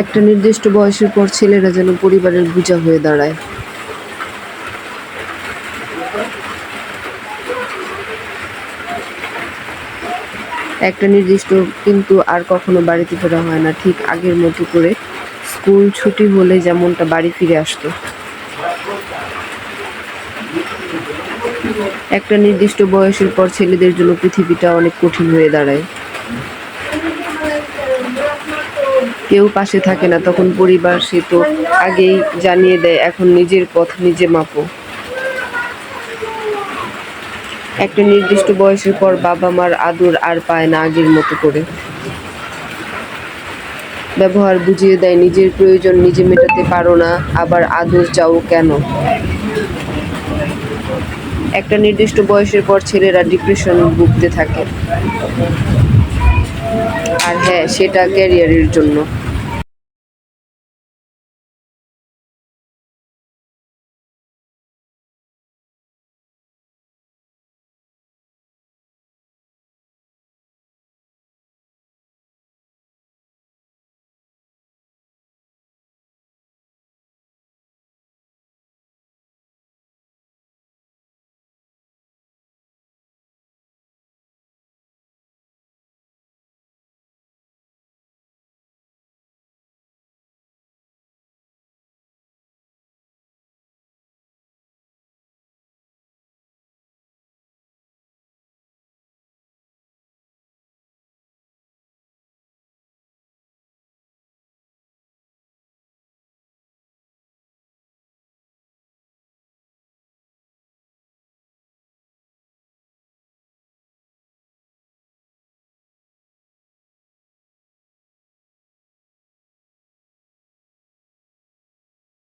একটা নির্দিষ্ট বয়সের পর ছেলেরা যেন পরিবারের বোঝা হয়ে দাঁড়ায়। একটা নির্দিষ্ট কিন্তু আর কখনো বাড়িতে ফেরা হয় না ঠিক আগের মতো করে। স্কুল ছুটি হলে যেমনটা বাড়ি ফিরে আসতো। একটা নির্দিষ্ট বয়সের পর ছেলেদের জন্য পৃথিবীটা অনেক কঠিন হয়ে দাঁড়ায়। কেউ পাশে থাকে না, তখন পরিবার সে তো আগেই জানিয়ে দেয়, এখন নিজের পথ নিজে মাপো। একটা নির্দিষ্ট বয়সের পর বাবা মার আদর আর পায় না আগের মতো করে। ব্যবহার বুঝিয়ে দেয়, নিজের প্রয়োজন নিজে মেটাতে পারো না, আবার আদর চাও কেন। একটা নির্দিষ্ট বয়সের পর ছেলেরা ডিপ্রেশন ভুগতে থাকে। আর হ্যাঁ, সেটা ক্যারিয়ারের জন্য।